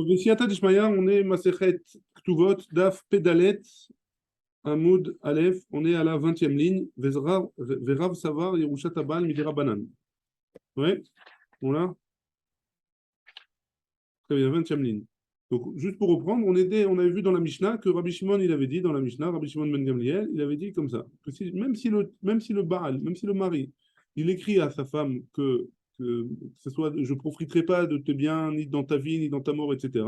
Vesiata Dishmaya, on est Masechet Ktuvot, Daf Pedalet, Hamoud Aleph, on est à la 20e ligne. Verav Savar, Yerushat Abal, Midera Banan. Ouais, on l'a. Très bien, 20e ligne. Donc, juste pour reprendre, on avait vu dans la Mishnah que Rabbi Shimon, il avait dit dans la Mishnah, Rabbi Shimon ben Gamliel, il avait dit comme ça, que même si le Baal, même si le mari, il écrit à sa femme que ce soit, je ne profiterai pas de tes biens, ni dans ta vie, ni dans ta mort, etc.,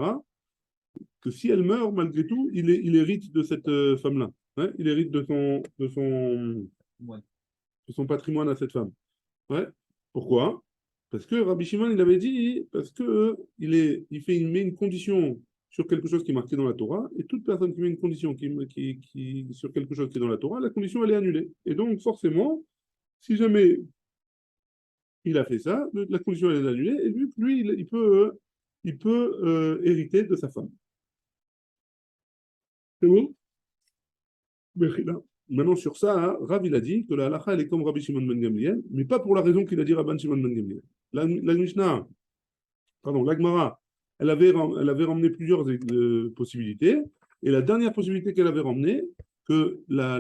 que si elle meurt, malgré tout, il hérite de cette femme-là. Ouais, il hérite Ouais. de son patrimoine à cette femme. Ouais. Pourquoi? Parce que Rabbi Shimon, il avait dit, parce que il met une condition sur quelque chose qui est marqué dans la Torah, et toute personne qui met une condition sur quelque chose qui est dans la Torah, la condition, elle est annulée. Et donc, forcément, si jamais il a fait ça, la condition, elle est annulée, et lui il peut hériter de sa femme. C'est bon? Maintenant, sur ça, hein, Rav, il a dit que la halakha, elle est comme Rabbi Shimon ben Gamliel, mais pas pour la raison qu'il a dit Rabban Shimon ben Gamliel. La Mishnah, pardon, l'Agmara, elle avait ramené plusieurs possibilités, et la dernière possibilité qu'elle avait ramenée, que la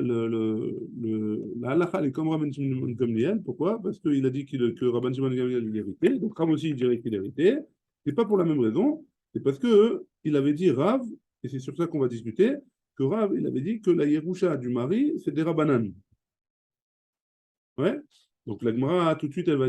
halakha, elle est comme Rabban Shimon ben Gamliel. Pourquoi? Parce qu'il a dit que Rabban Shimon ben Gamliel, il héritait, donc Rav aussi, il dirait qu'il héritait. C'est pas pour la même raison, c'est parce que il avait dit Rav, et c'est sur ça qu'on va discuter, que Rav, il avait dit que la Yerusha du mari, c'est des Rabbanan. Ouais. Donc la Gemara, tout de suite, elle va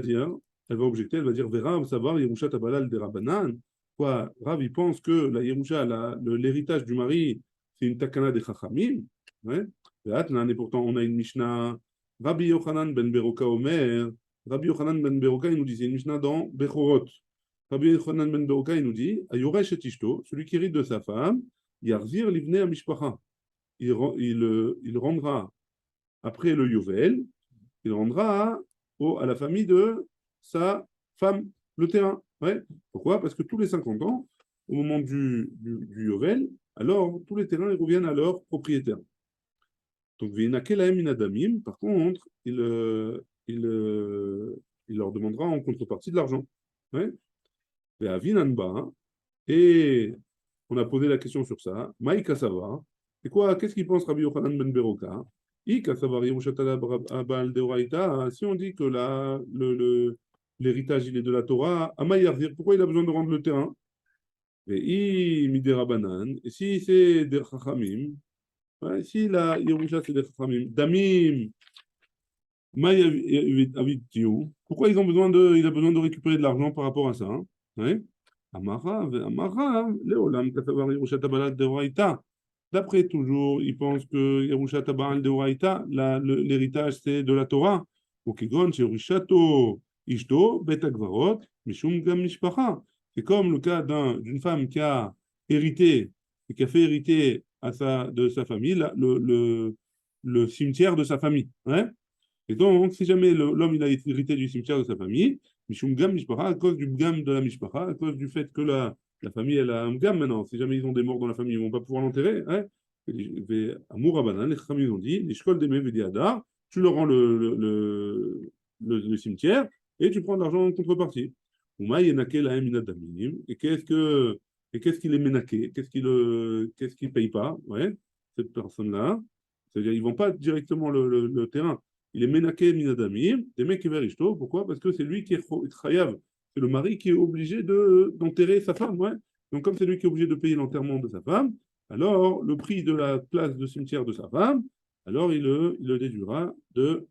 objecter, elle va dire Vera, savoir Yerusha Tabalal des Rabbanan. Quoi, Rav, il pense que la Yerusha, l'héritage du mari, c'est une takana des Chachamim. Ouais. Et pourtant, on a une Mishnah. Rabbi Yochanan ben Beroka Omer. Rabbi Yochanan ben Beroka, il nous dit, c'est une Mishnah dans Bechorot. Rabbi Yochanan ben Beroka, il nous dit Ayoresh et Ishto, celui qui hérite de sa femme, Yarzir livne à Mishpacha. Il rendra après le Yovel, il rendra à la famille de sa femme le terrain. Ouais. Pourquoi? Parce que tous les 50 ans, au moment du Yovel, alors tous les terrains ils reviennent à leur propriétaire. Donc, par contre, il leur demandera en contrepartie de l'argent. Ouais. Et on a posé la question sur ça. Maïka Sava. Et quoi? Qu'est-ce qu'il pense Rabbi Yochanan ben Beroka? Si on dit que l'héritage il est de la Torah, pourquoi il a besoin de rendre le terrain? Et si c'est des Chachamim, si la Yerusha c'est des Chachamim, Damim, pourquoi il a besoin de récupérer de l'argent par rapport à ça? Hein? Ouais. Amara, Léolam, Katavar Yerusha Tabalat de Horaïta. D'après toujours, ils pensent que Yerusha Tabalat de Horaïta, l'héritage c'est de la Torah. Okigon, Yerushato, Ishto, Betagvarot, Mishum Gam Mishpacha. C'est comme le cas d'une femme qui a hérité et qui a fait hériter de sa famille le cimetière de sa famille. Hein? Et donc, si jamais l'homme il a hérité du cimetière de sa famille, Mishum Gam Mishpacha, à cause du Gam de la Mishpacha, à cause du fait que la famille elle a un Gam maintenant, si jamais ils ont des morts dans la famille, ils ne vont pas pouvoir l'enterrer. Hein? Amour Abanan, les Chachamim ils ont dit, les Shkol Deme Vediadar, tu leur rends le cimetière et tu prends de l'argent en contrepartie. Et qu'est-ce qu'il est ménaqué? Qu'est-ce qu'il ne paye pas? Ouais, cette personne-là. C'est-à-dire, ils ne vont pas directement le terrain. Il est menaké minadamim, des mecs qui verishto. Pourquoi? Parce que c'est lui qui est chayav. C'est le mari qui est obligé d'enterrer sa femme. Ouais. Donc, comme c'est lui qui est obligé de payer l'enterrement de sa femme, alors le prix de la place de cimetière de sa femme, alors il le déduira de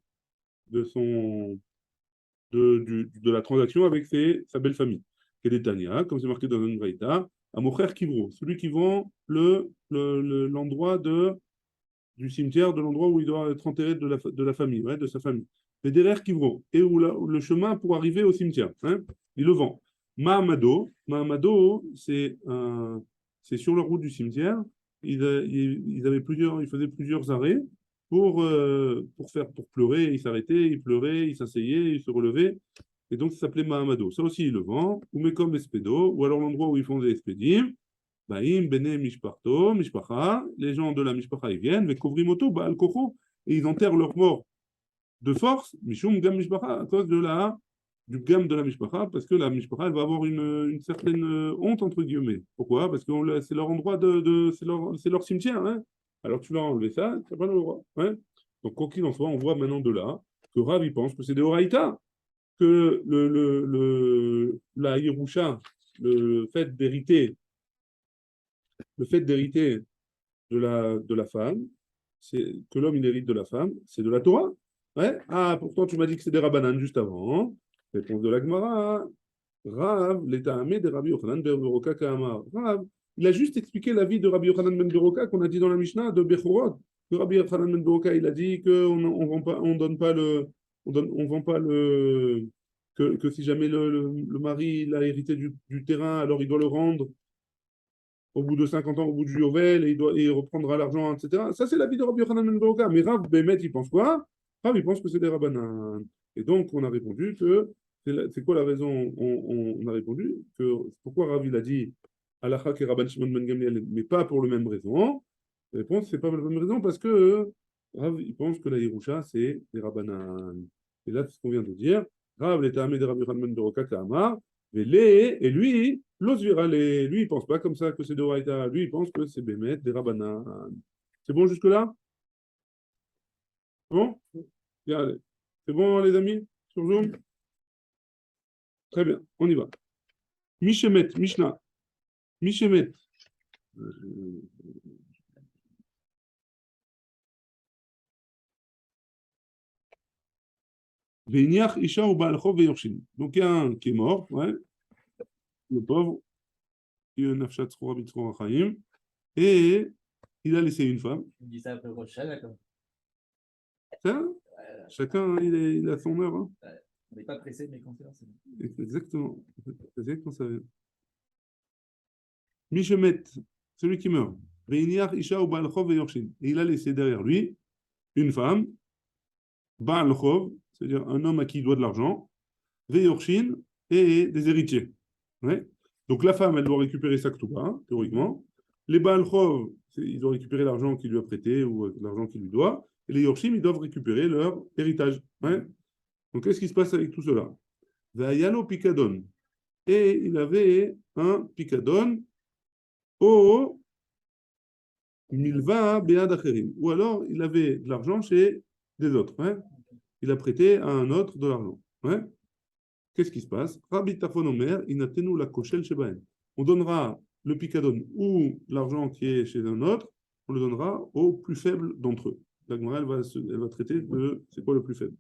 la transaction avec sa belle famille. Quel est Tania, comme c'est marqué dans une braïta, à mon frère Kivro, celui qui vend l'endroit du cimetière, de l'endroit où il doit être enterré de la famille, ouais, de sa famille. Et derrière Kivro, et où le chemin pour arriver au cimetière. Hein, il le vend. Mahamado, c'est sur la route du cimetière. Ils faisaient plusieurs arrêts pour pleurer. Ils s'arrêtaient, ils pleuraient, ils s'asseyaient, ils se relevaient. Et donc, ça s'appelait Mahamado. Ça aussi, il le vend. Ou Mekom Espedo, ou alors l'endroit où ils font des espedim. Baïm, Bene, Mishparto, Mishpacha, les gens de la Mishpacha, ils viennent, Vekovrimoto, Baal Kocho, et ils enterrent leurs morts de force, Mishum Gam Mishpacha, à cause de du gamme de la Mishpacha, parce que la Mishpacha, elle va avoir une certaine honte, entre guillemets. Pourquoi? Parce que c'est leur endroit c'est leur cimetière, hein. Alors tu leur as enlevé ça, tu n'as pas le droit. Ouais. Donc, quoi qu'il en soit, on voit maintenant de là que Rav, il pense que c'est des Horaïta, que la Yerusha, le fait d'hériter, le fait d'hériter de la femme, c'est que l'homme il hérite de la femme, c'est de la Torah. Ouais. Ah, pourtant tu m'as dit que c'est des Rabbanan juste avant. Réponse de la Gemara. Rav, l'état amé de Rabbi Yochanan ben Beroka Kaamar. Rav, il a juste expliqué la vie de Rabbi Yochanan ben Beroka qu'on a dit dans la Mishnah de Bechorot. Que Rabbi Yochanan ben Beroka, il a dit qu'on on vend pas, on donne pas on vend pas que si jamais le mari il a hérité du terrain, alors il doit le rendre au bout de 50 ans, au bout du Yovel, et il reprendra l'argent, etc. Ça, c'est la vie de Rabbi Yochanan ben Beroka. Mais Rav Bémet, il pense quoi? Rav, il pense que c'est des Rabbanan. Et donc, on a répondu que c'est quoi la raison? On a répondu que pourquoi Rav il a dit Halakha et Rabban Shimon ben Gamliel, mais pas pour la même raison. La réponse, c'est pas pour la même raison parce que Rav il pense que la Yerusha, c'est des Rabbanan. Et là, c'est ce qu'on vient de dire. Rav, l'état amé de Rabbi Yochanan ben Beroka, Kamar, et lui, l'osvirale, lui, il pense pas comme ça que c'est de Horaïta. Lui, il pense que c'est Bémet, des Rabbanan. C'est bon jusque-là? Bon? Bien, allez. C'est bon, les amis? Sur Zoom? Très bien, on y va. Mishemet, Mishnah. Mishemet. Veiniach Isha ou Baalchov Veyorshin. Donc, il y a un qui est mort, ouais, le pauvre, il y a Nafshat Tzroa Bitzroa Chaim, et il a laissé une femme. Tu dis ça après Rosh Hashanah, quand même. Ça, chacun, hein, il a son heure. Hein. On n'est pas pressé de mes concerts. Exactement. C'est exactement ça. Mishemet, celui qui meurt. Veiniach Isha ou Baalchov Veyorshin. Et il a laissé derrière lui une femme, Baalchov, c'est-à-dire un homme à qui il doit de l'argent, Veyorshin et des héritiers. Ouais. Donc la femme, elle doit récupérer sa ketouba, hein, théoriquement. Les Baal Chov, ils doivent récupérer l'argent qu'il lui a prêté ou l'argent qu'il lui doit. Et les Yorshim, ils doivent récupérer leur héritage. Ouais. Donc qu'est-ce qui se passe avec tout cela? Vayalo Picadon. Et il avait un Picadon au Milva Bead Acherim. Ou alors il avait de l'argent chez des autres. Ouais. Il a prêté à un autre de l'argent. Ouais. Qu'est-ce qui se passe? Rabbi Tafon Omer, inatenu la koshel shebaen. On donnera le picadon ou l'argent qui est chez un autre, on le donnera au plus faible d'entre eux. La Gemara, elle va traiter de c'est quoi le plus faible.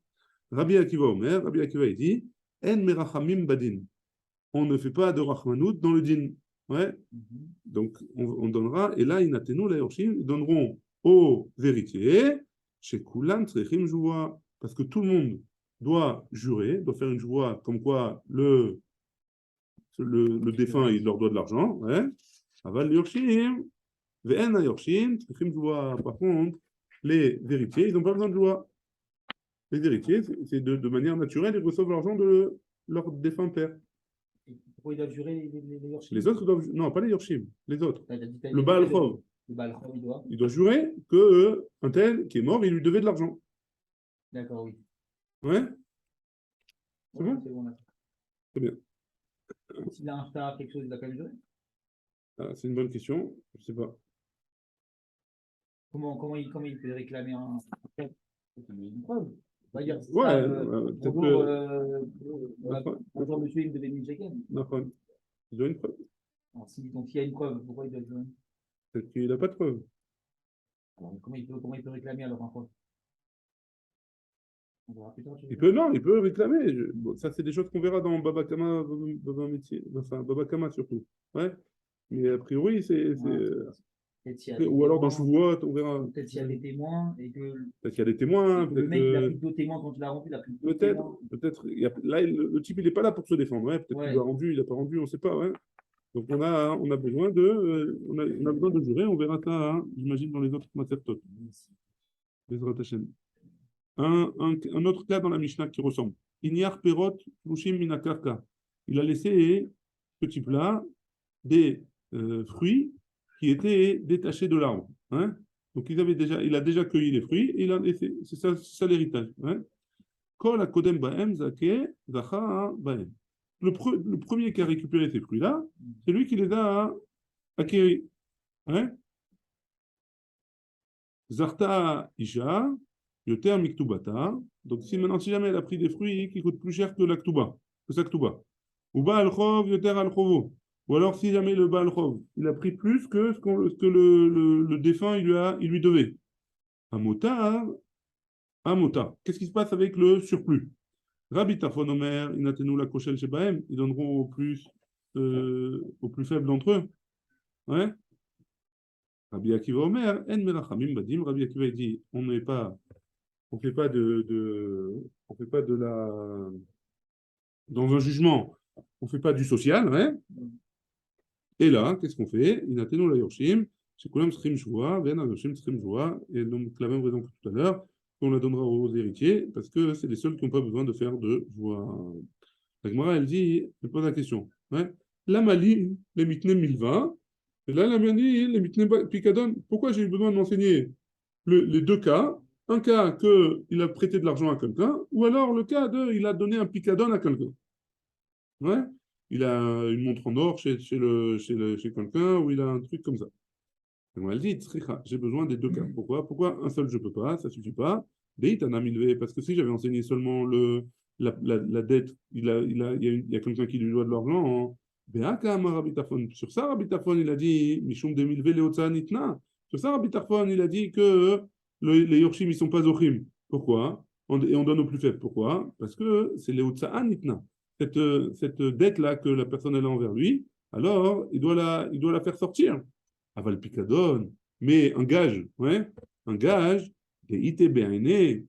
Rabbi Akiva Omer, Rabbi Akiva il dit En merachamim badin. On ne fait pas de rachmanout dans le din. Ouais. Donc on donnera, et là, inatenu la yorshim, ils donneront aux héritiers, chez Kulan Tzrechim Joua, parce que tout le monde doit jurer, doit faire une joie comme quoi le défunt, il leur doit de l'argent. Ouais. Aval Yorshim, Ve'en Yorshim, Tzrechim Joua. Par contre, les héritiers, ils n'ont pas besoin de joie. Les héritiers, c'est de manière naturelle, ils reçoivent l'argent de leur défunt père. Pourquoi ils doivent jurer les Yorshim? Les autres doivent. Non, pas les Yorshim, les autres. Le Baal Baal Chov. Le Baal Chov, il doit jurer que un tel qui est mort, il lui devait de l'argent. D'accord, oui. Ouais. C'est Ouais, bon? c'est bon, C'est bien. S'il a un star, quelque chose, il a quand même jurer. Ah, c'est une bonne question. Je ne sais pas. Comment il peut réclamer un une preuve? On va dire, Ouais, peut-être bonjour, monsieur, il me devait 1000 shekels. D'accord. Il doit une preuve. Alors, donc, il y a une preuve, pourquoi il doit jurer? Peut-être qu'il n'a pas de preuve. Alors, comment il peut réclamer alors un preuve? On verra plus tard. Non, il peut réclamer. Bon, ça, c'est des choses qu'on verra dans Baba Kama, Baba Métier, enfin, Baba Kama surtout. Ouais. Mais a priori, ou alors dans Shavuot, on verra. Peut-être s'il y a des témoins et que. Peut-être qu'il y a des témoins. Le mec, il a plus de témoins quand il a rendu, il a plus de témoins. Peut-être. Là, le type, il n'est pas là pour se défendre. Ouais. Peut-être qu'il a rendu, il n'a pas rendu, on ne sait pas. Ouais. Donc on a besoin on a besoin de jurer, on verra ça, hein, j'imagine, dans les autres matzertot. Un autre cas dans la Mishnah qui ressemble. Inyar perot lushim minakarka. Il a laissé, ce type-là, des fruits qui étaient détachés de l'arbre. Hein. Donc il a déjà cueilli les fruits et il a laissé. C'est ça l'héritage. Hein. Kol hakodem bahem zake zacha bahem. Le premier qui a récupéré ces fruits-là, c'est lui qui les a acquéris. Hein? Zarta Isha, Yoter Miktubata. Donc, si maintenant, si jamais elle a pris des fruits qui coûtent plus cher que la Ktuba, que sa Ktuba. Ou Baal Chov, Yoter Al Chovo. Ou alors, si jamais le Baal Chov, il a pris plus que ce que le défunt il lui devait. Amota, Amota. Qu'est-ce qui se passe avec le surplus? Rabbi Tafon Omer, Inatenu la Koshel Shebahem, ils donneront au plus faible d'entre eux. Ouais? Rabbi Akiva Omer, En Merachamim Badim. Rabbi Akiva il dit, on fait pas on fait pas de la, dans un jugement, on fait pas du social, ouais. Et là, qu'est-ce qu'on fait? Inatenu la Yorshim, Shekulam Srim Shua, Ven Yoshim Srim Shua, et donc la même raison que tout à l'heure, qu'on la donnera aux héritiers, parce que c'est les seuls qui n'ont pas besoin de faire de joie. La Gemara, elle dit, elle pose la question, ouais. La Mali, les mitne milva, et là, la dit, les mitne picadon. Pourquoi j'ai eu besoin de m'enseigner les deux cas? Un cas qu'il a prêté de l'argent à quelqu'un, ou alors le cas de il a donné un picadon à quelqu'un. Ouais? Il a une montre en or chez quelqu'un, ou il a un truc comme ça. Donc elle dit, j'ai besoin des deux cas. Pourquoi un seul je ne peux pas, ça ne suffit pas. Parce que si j'avais enseigné seulement la dette, il y a quelqu'un qui lui doit de l'argent. Sur ça, Rabbi Tarfon, il a dit, Mishum demilve leotza nitna. Sur ça, Rabbi Tarfon, il a dit que les Yorshim, ils ne sont pas Zochim. Pourquoi? Et on donne aux plus faibles. Pourquoi? Parce que c'est leotza nitna. Cette dette-là que la personne elle a envers lui, alors il doit la faire sortir. Aval picadon, mais un gage, ouais, un gage, des ITBN,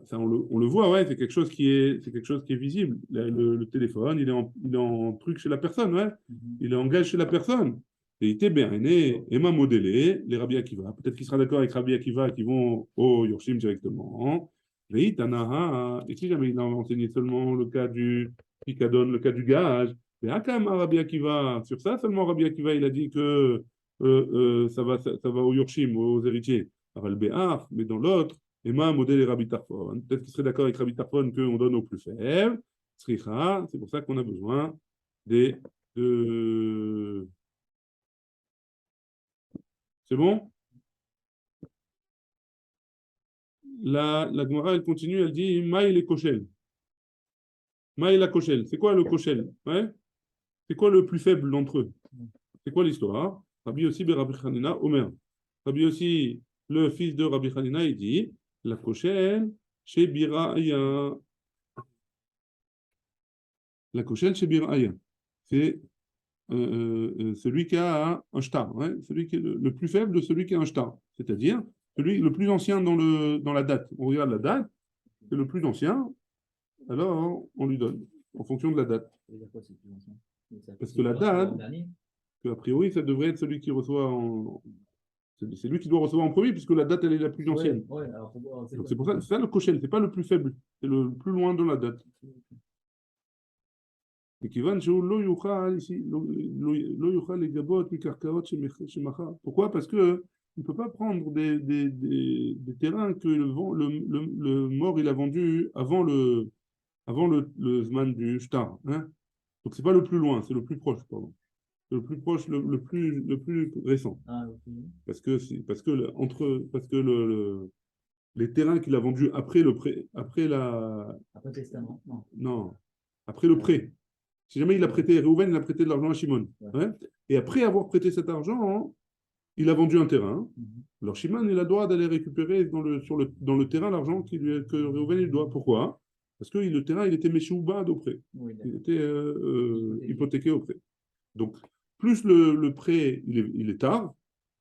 ça on le voit, ouais, c'est quelque chose c'est quelque chose qui est visible. Le téléphone, il est en truc chez la personne, ouais, il est en gage chez la personne. Des ITBN, Emma modélé, les Rabbi Akiva, peut-être qu'il sera d'accord avec Rabbi Akiva qui vont au Yorshim directement. Les Tanaha, et si jamais il a enseigné seulement le cas du picadon, le cas du gage, mais Akam Rabbi Akiva, sur ça seulement Rabbi Akiva, il a dit que ça va au Yorshim, aux héritiers. Aval Béaf, mais dans l'autre, Emma, modèle et Rabbi Tarfon. Peut-être qu'il serait d'accord avec Rabbi Tarfon qu'on donne aux plus faibles. Sricha, c'est pour ça qu'on a besoin de... C'est bon? La Gemara, elle continue, elle dit Maï les koshel. Maï la koshel. C'est quoi le koshel? Ouais? C'est quoi le plus faible d'entre eux? C'est quoi l'histoire? Rabbi Yossi ben Rabbi Hanina, Omer. Rabbi Yossi, le fils de Rabbi Hanina, il dit la koshel chez Biraya. La koshel chez Biraya. C'est celui qui a un shtar, ouais? Celui qui est le plus faible de celui qui a un shtar. C'est-à-dire celui le plus ancien dans la date. On regarde la date, c'est le plus ancien, alors on lui donne en fonction de la date. Parce que la date, a priori, ça devrait être celui qui reçoit c'est lui qui doit recevoir en premier, puisque la date, elle est la plus ancienne. Ouais, alors, donc c'est pour ça, c'est ça le koshel, c'est pas le plus faible, c'est le plus loin de la date. Et pourquoi? Parce que il ne peut pas prendre des terrains que le mort il a vendu avant le Zman du Shtar. Hein? Donc c'est pas le plus loin, c'est le plus proche, pardon. Le plus proche, le plus récent. Ah, okay. Parce que les terrains qu'il a vendus après après le testament. Non, après le prêt. Si jamais il a prêté, Réhouven, il a prêté de l'argent à Shimon. Ouais. Ouais. Et après avoir prêté cet argent, il a vendu un terrain. Alors Shimon, il a le droit d'aller récupérer dans le terrain l'argent que Réhouven il doit. Pourquoi? Parce que le terrain, il était Meshouba d'auprès. Oui, il était hypothéqué auprès. Donc, plus le prêt, il est tard,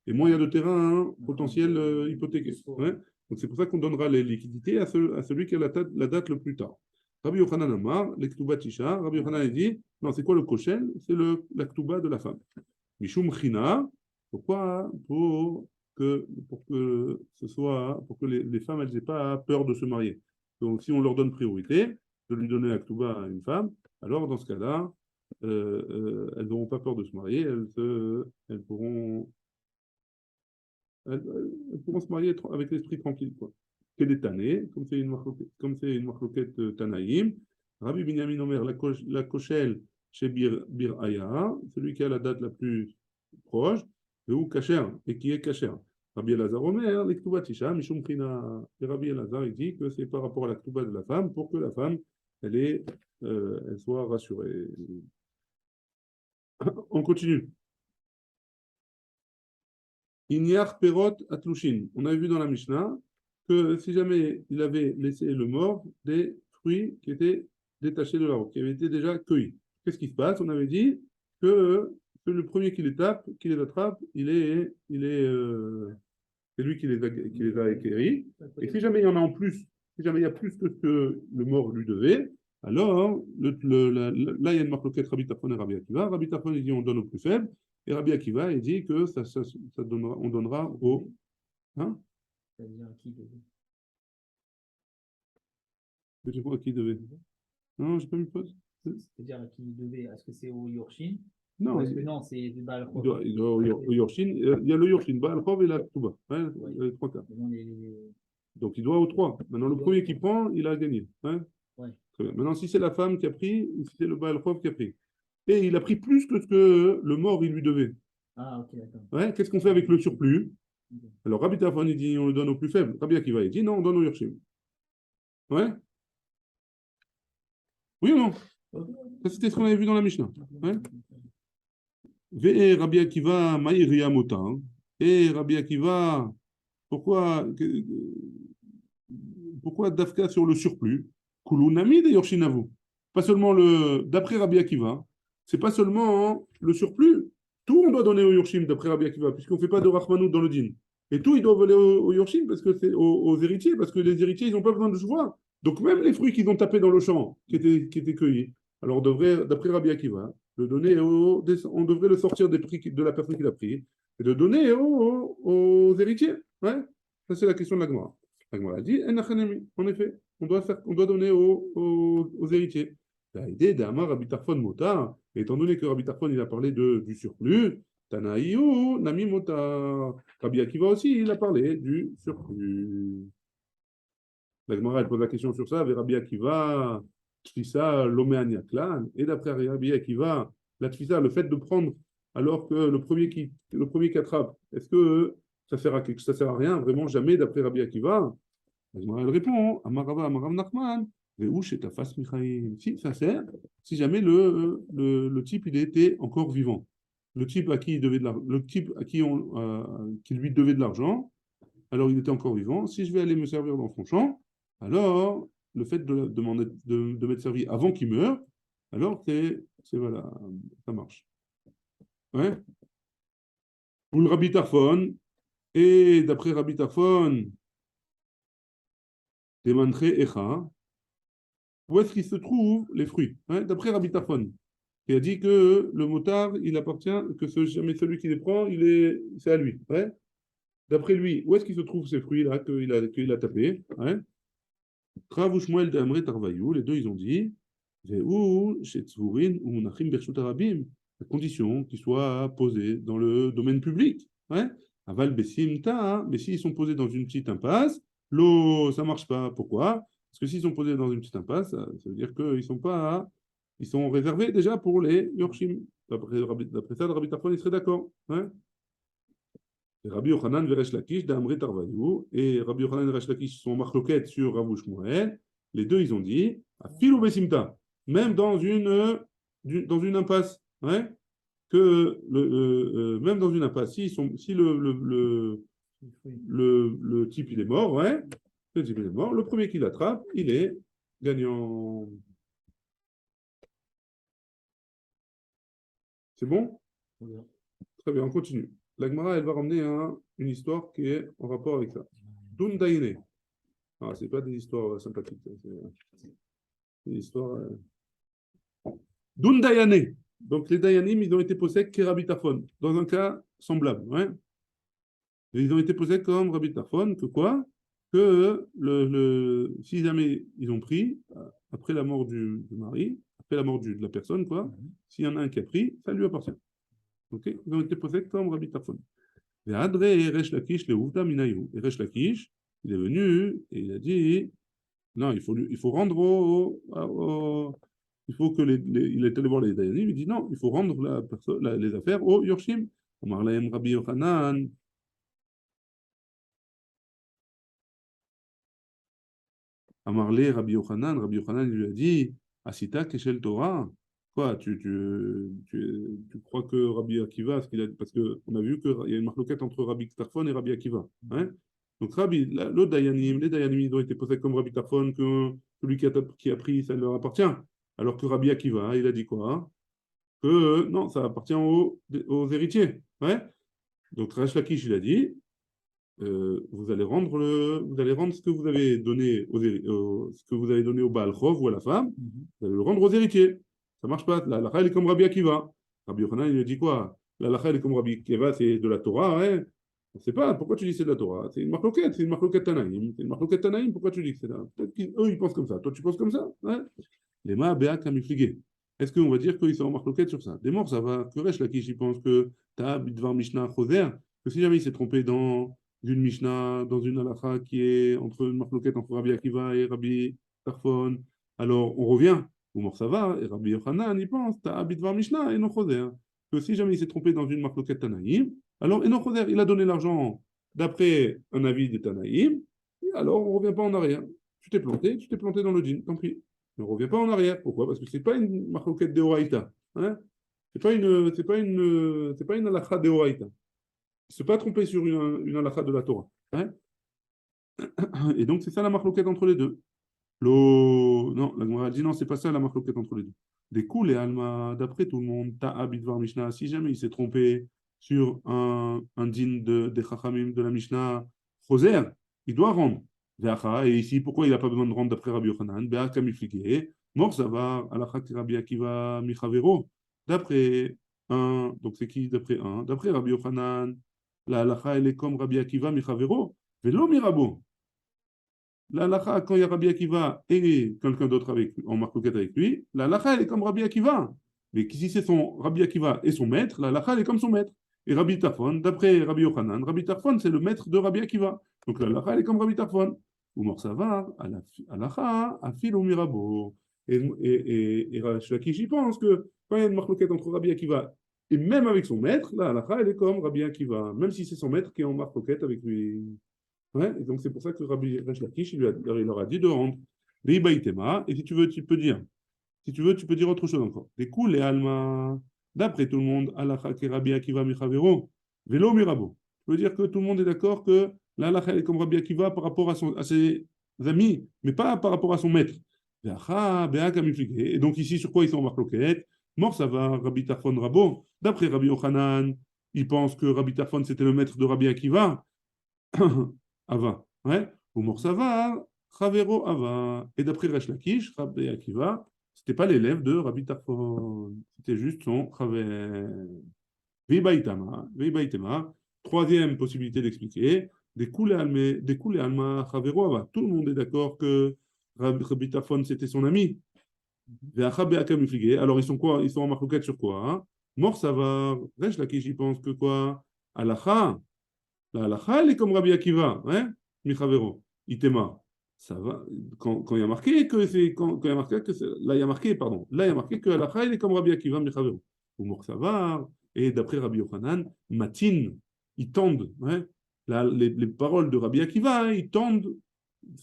et moins il y a de terrain potentiel hypothéqué. Ouais. Donc, c'est pour ça qu'on donnera les liquidités à celui qui a la date le plus tard. Rabbi Yochanan Amar, l'Ektuba Tisha. Rabbi Yochanan dit, non, c'est quoi le koshel? C'est la Ktuba de la femme. Mishum China. Pourquoi? Pour que les femmes, elles n'aient pas peur de se marier. Donc, si on leur donne priorité de lui donner la Ktuba à une femme, alors dans ce cas-là, elles n'auront pas peur de se marier, elles pourront se marier avec l'esprit tranquille, quoi. Kedetane, comme c'est une marloquette Tanaïm. Rabbi Binyamin Omer, la koshel chez Bir Aya, celui qui a la date la plus proche, et où Kacher, et qui est Kacher. Rabbi Elazar Omer, l'Ektuba Tisha, Mishum Prina. Et Rabbi Elazar, il dit que c'est par rapport à la Ktuba de la femme, pour que la femme, elle soit rassurée. On continue. Inyar Perot Atlushin. On avait vu dans la Mishnah que si jamais il avait laissé le mort des fruits qui étaient détachés de l'arbre, qui avaient été déjà cueillis. Qu'est-ce qui se passe? On avait dit que le premier qui les tape, qui les attrape, c'est lui qui les a acquéris. Et si jamais il y en a en plus, si jamais il y a plus que ce que le mort lui devait, alors là il y a une marloquette Rabbi Tarfon et Rabbi Akiva. Rabbi Tarfon il dit on donne au plus faible, et Rabbi Akiva il dit que on donnera au... Hein? C'est-à-dire à qui devait. C'est quoi qui devait? Non, j'ai pas mis pause. C'est-à-dire à qui devait. Est-ce que c'est au Yorshin? Non, est-ce que non, c'est du Baal il doit au Yorshin. Il y a le Yorshin, Baal Chov et la Ktuba. Hein, les trois cas. Donc il doit aux trois. Maintenant, le premier qui prend, il a gagné. Hein? Ouais. Très bien. Maintenant, si c'est la femme qui a pris, ou si c'est le Baal Chov qui a pris. Et il a pris plus que ce que le mort il lui devait. Ah, ok, d'accord. Ouais, qu'est-ce qu'on fait avec le surplus? Okay. Alors, Rabbi Tarfon, il dit on le donne au plus faible. Rabbi Akiva, il dit non, on donne au Yorshin. Ouais? Oui ou non? Okay. Ça, c'était ce qu'on avait vu dans la Mishnah. Ouais? Ve Rabbi Akiva, Maïria Mota. Et Rabbi Akiva, pourquoi Dafka sur le surplus? Kulunami de Yorshinavu. Pas seulement d'après Rabbi Akiva, c'est pas seulement le surplus. Tout on doit donner au Yorshim d'après Rabbi Akiva, puisqu'on ne fait pas de Rachmanout dans le din. Et tout, ils doivent aller au Yorshim parce que c'est aux héritiers, parce que les héritiers, ils n'ont pas besoin de cheval. Donc même les fruits qu'ils ont tapés dans le champ, qui étaient cueillis, alors on devrait, d'après Rabbi Akiva, on devrait le sortir des prix de la personne qui l'a pris et le donner aux héritiers. Ouais? Ça, c'est la question de la Gemara. La Gemara dit, en effet, on doit donner aux héritiers. L'idée d'Amar Rabbi Tarfon Mota, étant donné que Rabbi Tarfon il a parlé du surplus, Tanaïou, Nami Mota. Rabbi Akiva aussi, il a parlé du surplus. La Gemara, elle pose la question sur ça, avec Rabbi Akiva, Tfisa, Loméania Klan, et d'après Rabbi Akiva, la Tfisa, le fait de prendre alors que le premier qui attrape, est-ce que ça sert à rien? Vraiment jamais, d'après Rabbi Akiva. La Gemara, elle répond, Amarava, Amarav Nachman, Veouch et Tafas Michaïm. Si, ça sert, si jamais le type, il était encore vivant. Le type à qui il devait le type à qui qui lui devait de l'argent, alors il était encore vivant. Si je vais aller me servir dans son champ, alors le fait de m'être servi avant qu'il meure, alors voilà, ça marche. Ouais. Pour le Rabbi Tarfon, et d'après Rabbi Tarfon, Demantre Echa, où est-ce qu'ils se trouvent les fruits? Ouais, d'après Rabbi Tarfon, qui a dit que le motard, il appartient, que jamais celui qui les prend, c'est à lui. Ouais. D'après lui, où est-ce qu'il se trouvent ces fruits-là qu'il a tapés? Ouais. Rav ou Shmuel d'Amre Tarvayou, les deux, ils ont dit, à condition qu'ils soient posés dans le domaine public. Ouais. Aval Bessimta, mais s'ils sont posés dans une petite impasse, l'eau, ça ne marche pas. Pourquoi? Parce que s'ils sont posés dans une petite impasse, ça veut dire qu'ils sont réservés déjà pour les Yorshim. D'après ça, le Rabbi Tarfon, il serait d'accord. Ouais. Rabbi Yochanan et Resh Lakish d'Amre Tarvayou, et Rabbi Yochanan et Resh Lakish sont marloquettes sur Rav Shmuel. Les deux, ils ont dit, Afilou Besimta, même dans une impasse, ouais, même dans une impasse, si le type il est mort, ouais, le type il est mort, le premier qui l'attrape, il est gagnant. C'est bon? Très bien, on continue. La Gemara, elle va ramener une histoire qui est en rapport avec ça. Dundaïne. Ah, c'est pas des histoires sympathiques. C'est des histoires. Dundayane. Donc les Dayanim, ils ont été posés que Rabbi Tarfon, dans un cas semblable. Ouais. Et ils ont été posés comme Rabbi Tarfon, que quoi? Que si jamais ils ont pris, après la mort du mari, après la mort de la personne, quoi, s'il y en a un qui a pris, ça lui appartient. Okay? Ils ont été posés comme Rabbi Tarfon. Et Adre et Resh Lakish, les Ouvda Minayu. Et Resh Lakish, il est venu et il a dit, non, il faut rendre il faut que il est allé voir les Dayanim, il dit non, il faut rendre les affaires au Yorshim. Amar lahem Rabbi Yochanan, Amarle Rabbi Yochanan il lui a dit, Asita Keshel Torah, quoi, tu crois que Rabbi Akiva, parce qu'on a vu qu'il y a une marloquette entre Rabbi Tarfon et Rabbi Akiva. Hein? Donc l'autre Dayanim, les Dayanim, ils ont été posés comme Rabbi Tarfon, que celui qui a pris, ça leur appartient. Alors que Rabbi Akiva, il a dit quoi? Que non, ça appartient aux héritiers. Ouais? Donc Resh Lakish, il a dit, vous allez rendre ce que vous avez donné ce que vous avez donné au Baal Chov ou à la femme, vous allez le rendre aux héritiers. Ça marche pas. La halakha, elle est comme Rabbi Akiva. Rabbi Yochanan, il lui dit quoi? La halakha, elle est comme Rabbi Akiva, c'est de la Torah, ouais. On ne sait pas, pourquoi tu dis c'est de la Torah? C'est une marloquette Tanaïm. C'est une marloquette Tanaïm, pourquoi tu dis que c'est là? Peut-être qu'eux, ils pensent comme ça. Toi, tu penses comme ça? Ouais. Les ma béa kamifligé. Est-ce qu'on va dire qu'ils sont en marloquette sur ça? Des morts, ça va. Que Resh Lakish, il pense que t'as Bidvar Mishnah Choser, que si jamais il s'est trompé dans d'une Mishnah, dans une halakha qui est entre une marloquette entre Rabbi Akiva et Rabbi Tarfon, alors on revient au Morsava, et Rabbi Yochanan, il pense, t'as Bidvar Mishnah et non Choser. Que si jamais il s'est trompé dans une marloquette Tanaïm, alors Enoch Choser, il a donné l'argent d'après un avis des Tanaïm, et alors on ne revient pas en arrière. Tu t'es planté dans le djinn, tant pis. On ne revient pas en arrière. Pourquoi? Parce que ce n'est pas une marloquette de Horaïta. Hein? C'est pas une halakha de Horaïta. Il ne s'est pas trompé sur une halakha de la Torah. Hein? Et donc, c'est ça la marloquette entre les deux. Non, la Gemara dit non, c'est pas ça la marloquette entre les deux. Des coups, les Alma, d'après tout le monde, Ta'a Bidvar Mishnah, si jamais il s'est trompé sur un din des Chachamim de la Mishnah, Choser, il doit rendre. Et ici, pourquoi il n'a pas besoin de rendre d'après Rabbi Yochanan? Be'aka mifligé, Mor Savar, Alachak Rabbi Akiva Michavero. D'après un, donc c'est qui d'après un? D'après Rabbi Yochanan, la halacha elle est comme Rabbi Akiva Michavero, Velo Mirabo. La halakha, quand il y a Rabbi Akiva et quelqu'un d'autre en marcoquette avec lui, la halakha, elle est comme Rabbi Akiva. Mais si c'est son Rabbi Akiva et son maître, la halakha, elle est comme son maître. Et Rabbi Tarfon, d'après Rabbi Yochanan, Rabbi Tarfon, c'est le maître de Rabbi Akiva. Donc la halakha, elle est comme Rabbi Tarfon. Ou Morsavar, halakha, afil ou mirabo. Et Shlakish, il pense que quand il y a une marcoquette entre Rabbi Akiva et même avec son maître, la halakha, elle est comme Rabbi Akiva, même si c'est son maître qui est en marcoquette avec lui. Ouais, et donc c'est pour ça que Rabbi Resh Lakish, il leur a dit de rendre. Et si tu veux, tu peux dire. Si tu veux, tu peux dire autre chose encore. Des coups, les Alma, d'après tout le monde, Alacha ke Rabbi Akiva Michavero, Velo Mirabo. Tu veux dire que tout le monde est d'accord que l'Alacha est comme Rabbi Akiva par rapport à ses amis, mais pas par rapport à son maître. Et donc ici, sur quoi ils sont en marloquette? Mort, ça va, Rabbi Tarfon Rabo. D'après Rabbi Yochanan, il pense que Rabbi Tarfon c'était le maître de Rabbi Akiva. Ava. Ouais. Ou Morsava, Chavero Ava. Et d'après Resh Lakish, Rabbi Akiva, c'était pas l'élève de Rabbi Tarfon. C'était juste son Chaver. Vibaitema. Troisième possibilité d'expliquer. Des coulées alma, Chavero Ava. Tout le monde est d'accord que Rabbi Tarfon, c'était son ami. Alors ils sont quoi? Ils sont en marloquette sur quoi? Hein? Morsava, Resh Lakish, il pense que quoi? Alacha. La halakha, elle est comme Rabbi Akiva, hein, Michavero, Itema. Ça va, quand il y a marqué que c'est, quand il y a marqué que là il y a marqué, pardon, là il y a marqué que la halakha, elle est comme Rabbi Akiva, Michavero. Ou Morsavar, et d'après Rabbi Yochanan, Matin, ils tendent, hein, les paroles de Rabbi Akiva, hein, ils tendent,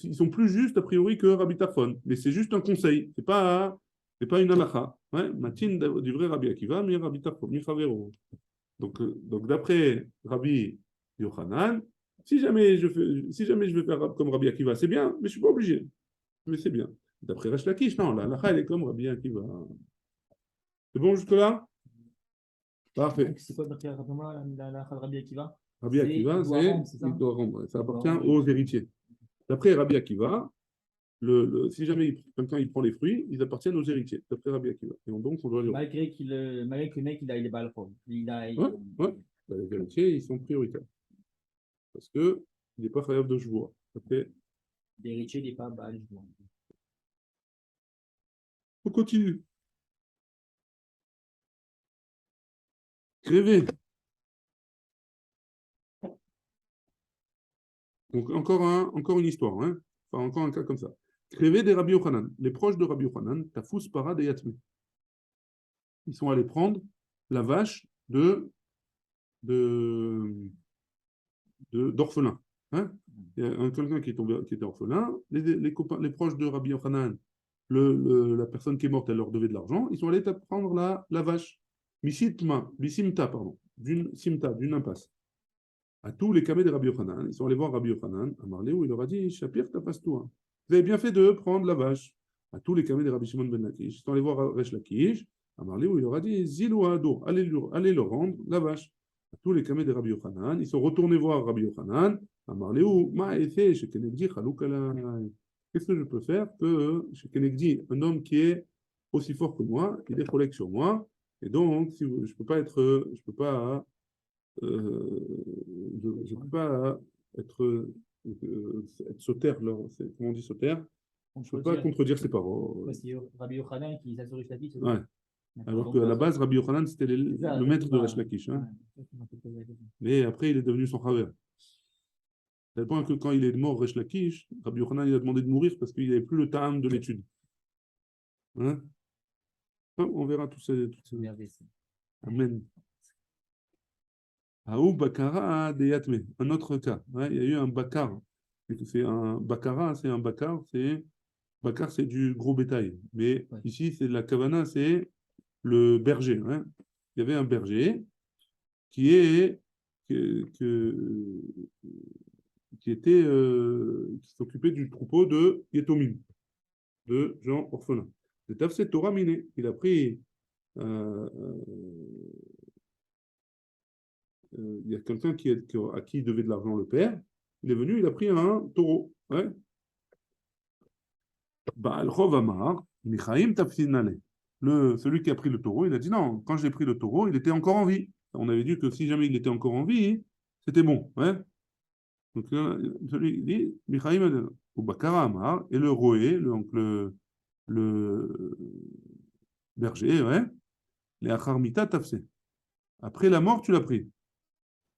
ils sont plus justes a priori que Rabbi Tarfon, mais c'est juste un conseil, c'est pas une halakha, hein, Matin du vrai Rabbi Akiva, mais Rabbi Tarfon, Michavero. Donc d'après Rabbi Yochanan, si jamais je veux faire comme Rabbi Akiva, c'est bien, mais je ne suis pas obligé. Mais c'est bien. D'après Resh Lakish, non, la halakha, elle est comme Rabbi Akiva. C'est bon jusque-là? Parfait. C'est quoi d'après la Rabbi Akiva? Rabbi Akiva, il doit rendre. Ça appartient aux héritiers. D'après Rabbi Akiva, si jamais quelqu'un il prend les fruits, ils appartiennent aux héritiers, d'après Rabbi Akiva. Et donc, on doit les rendre. Malgré que le mec, il a pas le problème. Ouais, ouais. Les héritiers, ils sont prioritaires. Parce qu'il n'est pas capable de jouer. Après, L'héritier, il n'est pas Baal. on continue. Grévé. Donc, encore une histoire, hein. Enfin, encore un cas comme ça. Crévé des Rabbi Yochanan. Les proches de Rabbi Yochanan, Tafous Parad et Yatme. Ils sont allés prendre la vache de, d'orphelin. Hein. Il y a quelqu'un qui était orphelin. Les proches de Rabbi Yochanan, la personne qui est morte, elle leur devait de l'argent. Ils sont allés prendre la vache. Bisimta, pardon. D'une impasse. À tous les camés de Rabbi Yochanan. Ils sont allés voir Rabbi Yochanan à Marléou. Il leur a dit Shapir, tapas toi. Vous avez bien fait de prendre la vache. À tous les camés de Rabbi Shimon ben Lakish. Ils sont allés voir Resh Lakish à Marléou. Il leur a dit Zilou Ado, allez leur rendre la vache. À tous les camés de Rabbi Yochanan. Ils sont retournés voir Rabbi Yochanan à Marléou. Qu'est-ce que je peux faire que chez Kenegdi, un homme qui est aussi fort que moi, il est collègue sur moi, et donc si je peux pas être, je peux pas je ne peux pas être sautaire, comment on dit sautaire? Je ne peux pas contredire ses paroles. C'est Rabbi Yochanan qui s'assure la vie. Ouais. Alors qu'à la base, Rabbi Yochanan, c'était le maître de Resh Lakish. Hein. Mais après, il est devenu son frère. À tel point que quand il est mort, Resh Lakish, Rabbi Yochanan il a demandé de mourir parce qu'il n'avait plus le ta'am de l'étude. Hein? On verra tout ça. Amen. Aou Bakara de Yatme. Un autre cas. Ouais, il y a eu un Bakar. C'est un Bakara, c'est un Bakar, Bakar, c'est du gros bétail. Mais ici, c'est la Kavana, c'est le berger. Hein. Il y avait un berger qui s'occupait du troupeau de Yetomim, de gens orphelins. Le Tafsé Torah Miné. Il a pris il y a quelqu'un à qui il devait de l'argent, le père. Il est venu, il a pris un taureau. Ouais. Celui qui a pris le taureau, il a dit non, quand j'ai pris le taureau, il était encore en vie. On avait dit que si jamais il était encore en vie, c'était bon. Ouais. Donc, celui, il dit, Michaim ou Bakara Amar, et le roé, le berger, ouais, les Acharmita tafsé. Après la mort, tu l'as pris.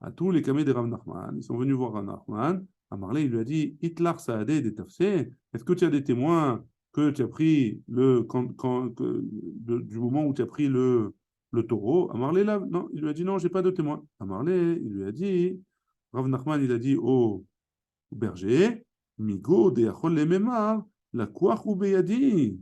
À tous les camés de Rav Nachman, ils sont venus voir Rav Nachman. Amarlé, il lui a dit Hitlar Saadé des tafsé. Est-ce que tu as des témoins que tu as pris du moment où tu as pris le taureau? Amarlé, là, non, il lui a dit non, j'ai pas de témoins. Amarlé, il lui a dit Rav Nachman, il a dit au berger Migo de Yachol le Memar, la Kouach ou Beyadi.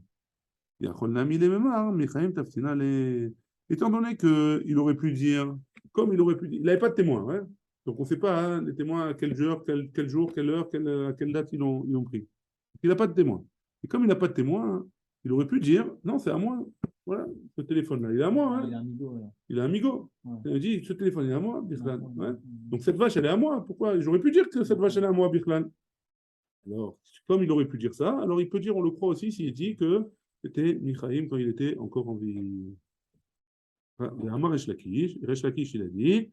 Yachol Nami le Memar, Michaim Tafsina le. Étant donné qu'il aurait pu dire, comme il aurait pu dire, il n'avait pas de témoin, hein, donc on ne sait pas hein, les témoins à quel jour, quel jour, quelle heure, à quelle date ils ont pris. Il n'a pas de témoin. Et comme il n'a pas de témoin, hein, il aurait pu dire, non, c'est à moi. Voilà, ce téléphone-là, il est à moi. Hein. Il est amigo. Il est amigo. Ouais. Il a dit, ce téléphone il est à moi, Birlan. Ouais. Donc cette vache, elle est à moi. Pourquoi? J'aurais pu dire que cette vache, elle est à moi, Birlan. Alors, comme il aurait pu dire ça, alors il peut dire, on le croit aussi, s'il dit que c'était Michaim quand il était encore en vie. Resh Lakish, il a dit,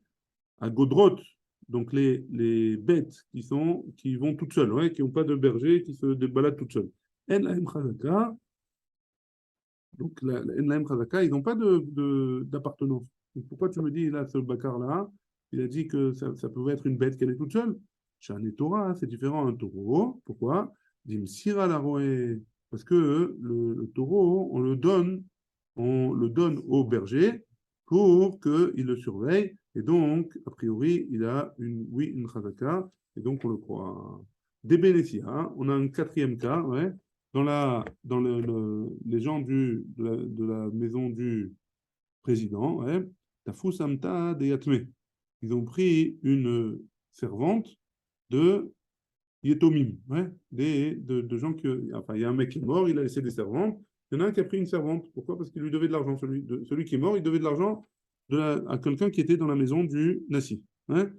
à Godrot, donc les bêtes qui vont toutes seules, ouais, qui n'ont pas de berger, qui se baladent toutes seules. En Lahem Chazaka, donc En Lahem Chazaka, ils n'ont pas d'appartenance. Pourquoi tu me dis, là, ce Bakar-là, il a dit que ça pouvait être une bête qu'elle est toute seule. Chez un Torah, c'est différent un taureau. Pourquoi? Dim Sira la parce que le taureau, on le donne au berger pour qu'il le surveille. Et donc, a priori, il a une chazaka, et donc on le croit. Des Bénétia, on a un quatrième cas, ouais, dans les gens de la maison du président, ouais, Tafou Samta de Yatme. Ils ont pris une servante de Yetomim, ouais, de gens enfin, il y a un mec qui est mort, il a laissé des servantes. Il y en a un qui a pris une servante. Pourquoi? Parce qu'il lui devait de l'argent. Celui qui est mort, il devait de l'argent à quelqu'un qui était dans la maison du Nassi. Hein?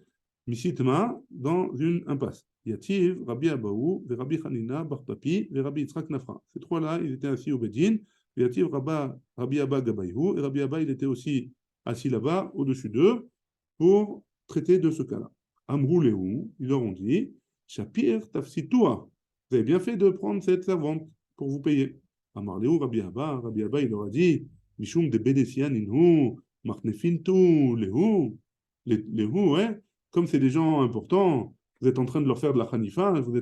Mishitma, dans une impasse. Yativ, Rabbi Abaou, Rabbi Hanina, Bar Papi, Rabbi Yitzhak Nafra. Ces trois-là, ils étaient assis au Bedin. Yativ, Rabbi Abba Gabayou, et Rabbi Abba, il était aussi assis là-bas, au-dessus d'eux, pour traiter de ce cas-là. Amrou Léou, ils leur ont dit Shapir, Tafsitoua, vous avez bien fait de prendre cette servante pour vous payer. Amarléou, Rabbi Abba, il leur a dit Mishum de Bedesian inhu, Marnefintu, Léou, ouais, comme c'est des gens importants, vous êtes en train de leur faire de la khanifa, vous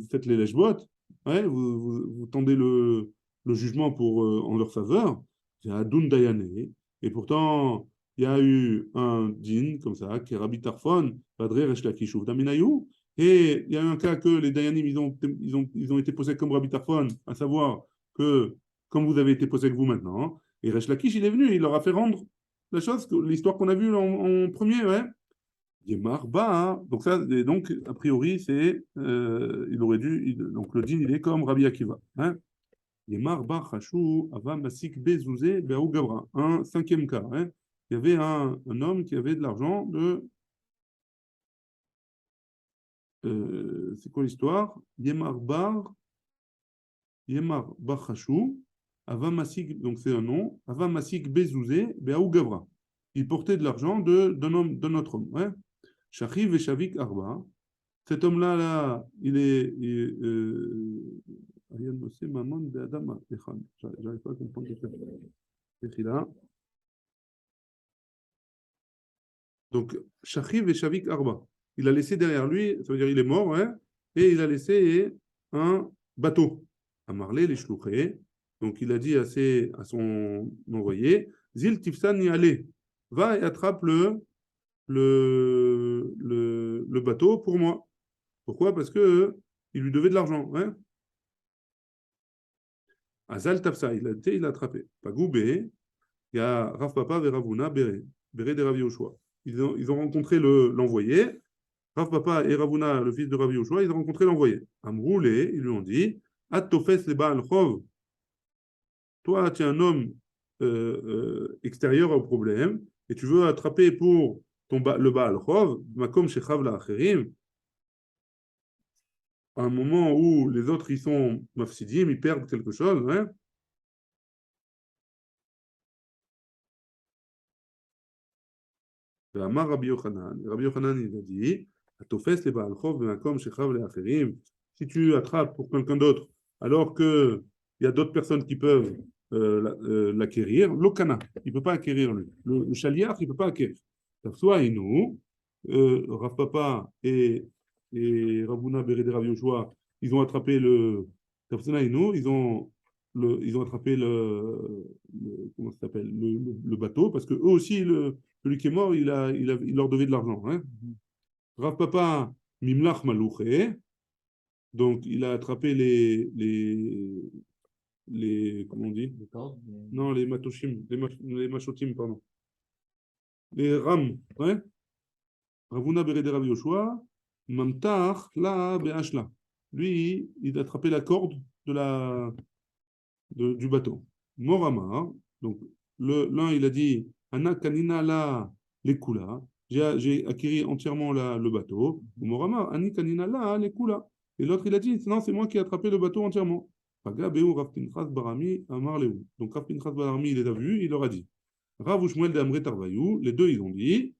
faites les lèche-bottes, ouais, vous tendez le jugement en leur faveur. C'est Adun Dayane. Et pourtant, il y a eu un din comme ça, qui est Rabbi Tarfon, Badre Resh Lakish Daminayu. Et il y a eu un cas que les Dayanim, ils ont été posés comme Rabbi Tarfon, à savoir que, comme vous avez été posé que vous maintenant, et Resh Lakish, il est venu, il leur a fait rendre la chose, l'histoire qu'on a vue en premier, ouais. Yemar Ba, donc ça, et donc a priori, il aurait dû, donc le din, il est comme Rabbi Akiva. Hein? Yemar Ba Chashou Ava Masik Bezouze Beaou Gabra. Un cinquième cas. Hein? Il y avait un homme qui avait de l'argent c'est quoi l'histoire? Yemar Ba Chashou Ava Masik, donc c'est un nom, Ava Masik Bezouze Beaou Gabra. Il portait de l'argent d'un autre homme. Ouais? Shachiv et Shavik Arba. Cet homme-là, là, j'arrive pas à comprendre ce là. Donc, Shachiv et Shavik Arba. Il a laissé derrière lui, ça veut dire il est mort, hein, et il a laissé un bateau. À Marley, les Shlouché. Donc, il a dit à son envoyé, Zil Tifsan y aller. Va et attrape le bateau pour moi. Pourquoi? Parce que il lui devait de l'argent. Hein? Azal Tafsa, il a attrapé. Pagoubé, il y a Rav Papa et Ravuna Béré de Rav Yoshua. Ils ont rencontré l'envoyé. Rav Papa et Ravuna, le fils de Rav Yoshua, ils ont rencontré l'envoyé. Amroulé, ils lui ont dit At-Tofes le Baal Chov. Toi, tu es un homme extérieur au problème et tu veux attraper pour le Baal Chov, Makom Shechav la Acherim, à un moment où les autres, ils sont mafsidim, ils perdent quelque chose, hein? Rabbi Yochanan, il a dit, si tu attrapes pour quelqu'un d'autre, alors qu'il y a d'autres personnes qui peuvent l'acquérir, l'okana, il ne peut pas acquérir lui. Le chaliar, il ne peut pas acquérir. Soit nous, Rav Papa et Ravuna Béré de Rav Yoshua, ils ont attrapé ils ont attrapé comment ça s'appelle, le bateau, parce que eux aussi, celui qui est mort, il leur devait de l'argent. Hein. Rav Papa, Mimlach Malouché, donc il a attrapé comment on dit? Non, les matoshim, les machotim, pardon. Les ram, ouais. Ravuna Béré de Rav Yoshua, Mamtach, la Be'ashla. Lui, il a attrapé la corde du bateau. Morama, donc l'un il a dit Ana kanina la lekula, j'ai acquis entièrement le bateau. Morama, Ani kanina la lekula. Et l'autre il a dit non, c'est moi qui ai attrapé le bateau entièrement. Pagabeu Rav Pinchas Barami Amarleu. Donc Rav Pinchas Barami il les a vus, il leur a dit Rav Ushmuel de Amre Tarvayou, les deux ils ont dit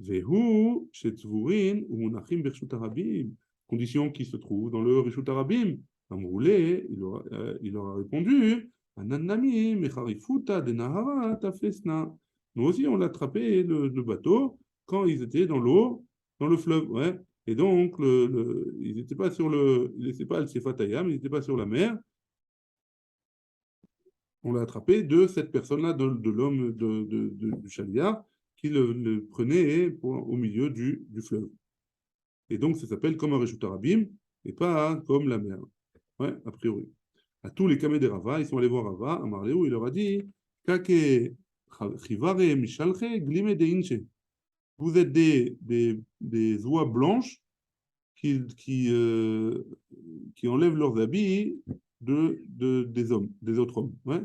Vehu shetzvurin umunachim bershut harabim, condition qui se trouve dans le Rishut Harabim. Amroulé, il leur a répondu Ananami, mecharifuta de Nahara, tafesna. Nous aussi, on l'a attrapé, le bateau, quand ils étaient dans l'eau, dans le fleuve. Ouais. Et donc, ils n'étaient pas ils n'étaient pas al Sefatayam, ils n'étaient pas sur la mer. On l'a attrapé de cette personne-là, de l'homme du chaliar, qui le prenait au milieu du fleuve. Et donc, ça s'appelle comme un Reshut Harabim, et pas comme la mer. Ouais, a priori. À tous les camés des Rava, ils sont allés voir Rava, à Marléou, il leur a dit Kake chivare mishalche glime de inche. Vous êtes des oies blanches qui enlèvent leurs habits des hommes, des autres hommes. Ouais.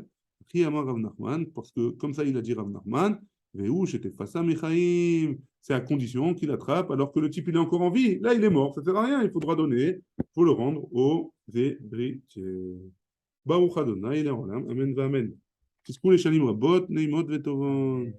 Rav Nachman, parce que comme ça il a dit Rav Nachman, c'est à condition qu'il attrape alors que le type il est encore en vie. Là il est mort, ça ne sert à rien, il faudra donner, il faut le rendre aux héritiers. Baruch Adonai, Amen, Amen. Tiskou les shanim rabot, neimot vetovon.